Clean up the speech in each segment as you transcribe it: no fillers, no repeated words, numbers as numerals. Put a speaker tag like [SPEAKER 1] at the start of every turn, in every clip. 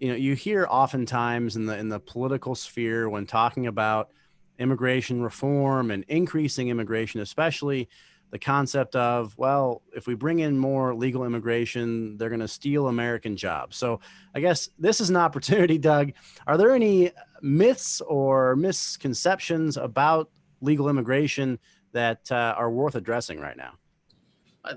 [SPEAKER 1] you hear oftentimes in the political sphere when talking about immigration reform and increasing immigration, especially the concept of, well, if we bring in more legal immigration, they're going to steal American jobs. So I guess this is an opportunity, Doug. Are there any myths or misconceptions about legal immigration that are worth addressing right now?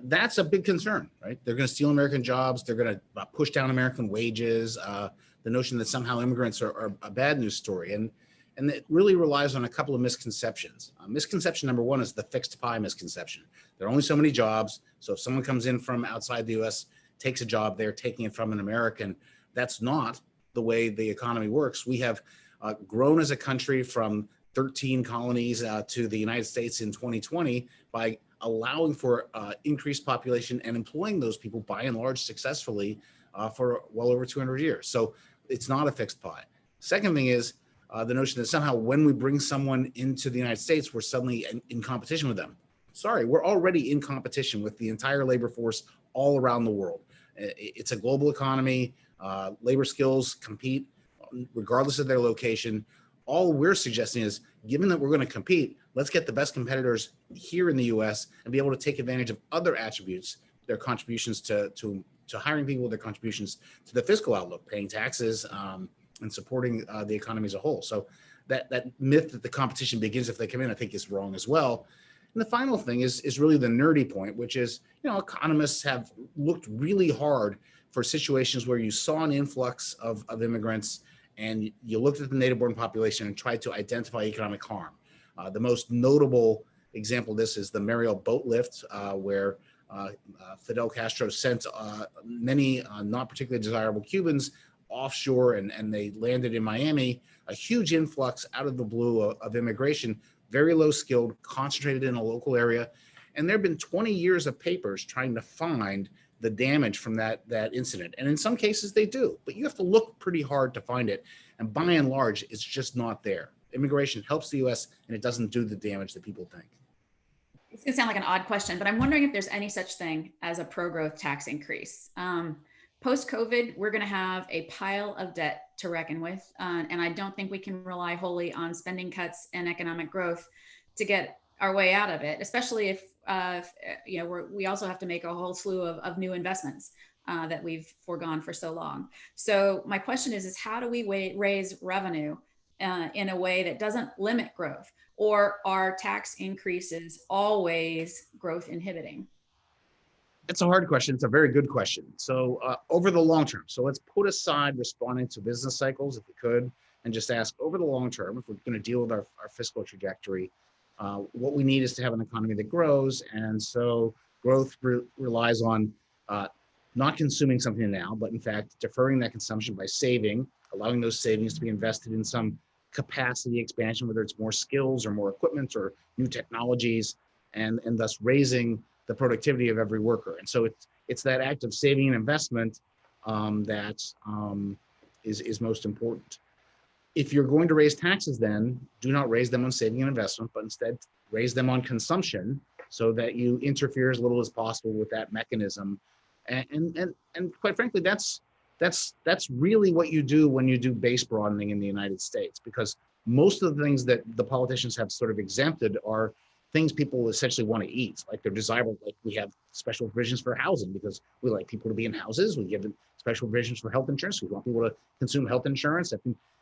[SPEAKER 2] That's a big concern, right? They're going to steal American jobs. They're going to push down American wages. The notion that somehow immigrants are a bad news story. And it really relies on a couple of misconceptions. Misconception number one is the fixed pie misconception. There are only so many jobs. So if someone comes in from outside the US, takes a job, they're taking it from an American. That's not the way the economy works. We have grown as a country from 13 colonies to the United States in 2020 by allowing for increased population and employing those people by and large successfully for well over 200 years. So it's not a fixed pie. Second thing is the notion that somehow when we bring someone into the United States, we're suddenly in competition with them. Sorry, we're already in competition with the entire labor force all around the world. It's a global economy. Labor skills compete regardless of their location. All we're suggesting is, given that we're going to compete, let's get the best competitors here in the US and be able to take advantage of other attributes, their contributions to hiring people, their contributions to the fiscal outlook, paying taxes, and supporting the economy as a whole. So that myth that the competition begins if they come in, I think is wrong as well. And the final thing is really the nerdy point, which is, economists have looked really hard for situations where you saw an influx of immigrants and you looked at the native-born population and tried to identify economic harm. The most notable example of this is the Mariel boat lift, where Fidel Castro sent many not particularly desirable Cubans offshore, and they landed in Miami. A huge influx out of the blue of immigration, very low skilled, concentrated in a local area. And there have been 20 years of papers trying to find the damage from that incident. And in some cases they do, but you have to look pretty hard to find it. And by and large, it's just not there. Immigration helps the US and it doesn't do the damage that people think.
[SPEAKER 3] It's gonna sound like an odd question, but I'm wondering if there's any such thing as a pro-growth tax increase. Post-COVID, we're gonna have a pile of debt to reckon with. And I don't think we can rely wholly on spending cuts and economic growth to get our way out of it, especially if we also have to make a whole slew of new investments that we've foregone for so long. So my question is how do we raise revenue in a way that doesn't limit growth? Or are tax increases always growth inhibiting?
[SPEAKER 2] It's a hard question. It's a very good question. So over the long term, so let's put aside responding to business cycles if we could, and just ask over the long term, if we're going to deal with our fiscal trajectory, what we need is to have an economy that grows. And so growth relies on not consuming something now, but in fact, deferring that consumption by saving, allowing those savings to be invested in some capacity expansion, whether it's more skills or more equipment or new technologies, and thus raising the productivity of every worker. And so it's that act of saving and investment that is most important. If you're going to raise taxes, then do not raise them on saving and investment, but instead raise them on consumption so that you interfere as little as possible with that mechanism. And quite frankly, that's really what you do when you do base broadening in the United States, because most of the things that the politicians have sort of exempted are things people essentially want to eat, like they're desirable. Like we have special provisions for housing because we like people to be in houses. We give them special provisions for health insurance. We want people to consume health insurance.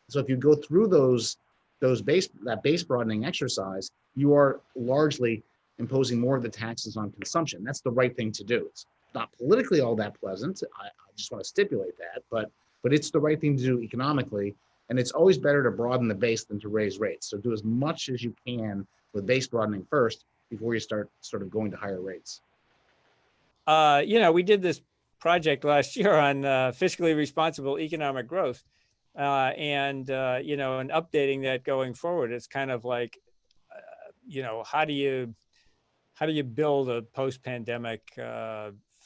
[SPEAKER 2] So if you go through that base broadening exercise, you are largely imposing more of the taxes on consumption. That's the right thing to do. It's not politically all that pleasant. I just want to stipulate that, but it's the right thing to do economically. And it's always better to broaden the base than to raise rates. So do as much as you can with base broadening first before you start sort of going to higher rates.
[SPEAKER 4] We did this project last year on fiscally responsible economic growth. And updating that going forward, it's kind of like, how do you build a post-pandemic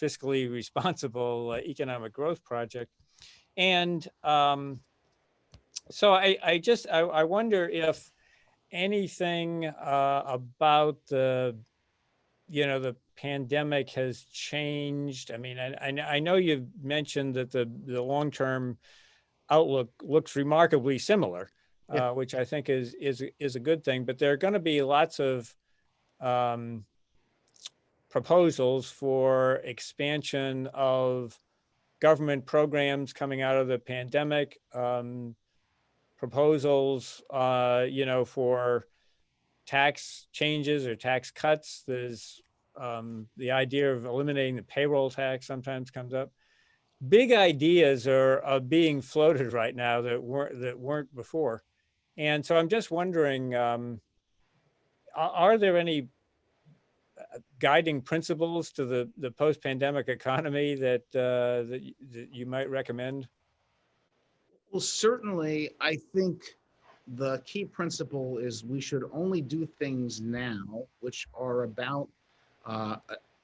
[SPEAKER 4] fiscally responsible economic growth project? And so I wonder if anything about the pandemic has changed. I mean, I know you've mentioned that the long-term outlook looks remarkably similar,
[SPEAKER 2] Yeah.
[SPEAKER 4] which I think is a good thing. But there are going to be lots of proposals for expansion of government programs coming out of the pandemic, proposals, for tax changes or tax cuts. There's the idea of eliminating the payroll tax sometimes comes up. Big ideas are being floated right now that weren't before. And so I'm just wondering, are there any guiding principles to the post-pandemic economy that you might recommend?
[SPEAKER 2] Well, certainly, I think the key principle is we should only do things now which are about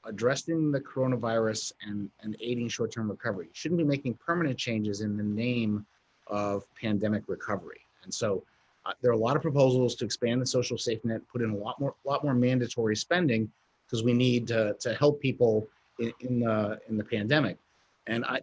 [SPEAKER 2] addressing the coronavirus and aiding short-term recovery. You shouldn't be making permanent changes in the name of pandemic recovery. And so there are a lot of proposals to expand the social safety net, put in a lot more mandatory spending because we need to help people in the pandemic. And I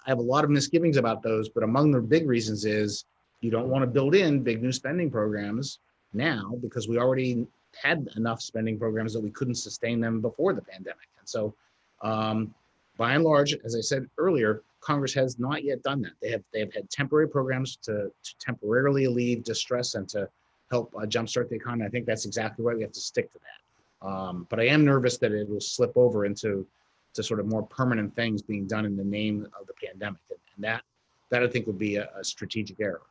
[SPEAKER 2] have a lot of misgivings about those, but among the big reasons is you don't want to build in big new spending programs now because we already had enough spending programs that we couldn't sustain them before the pandemic. And so by and large, as I said earlier, Congress has not yet done that. They have had temporary programs to temporarily alleviate distress and to help jumpstart the economy. I think that's exactly right. We have to stick to that. But I am nervous that it will slip over into sort of more permanent things being done in the name of the pandemic. And that I think would be a strategic error.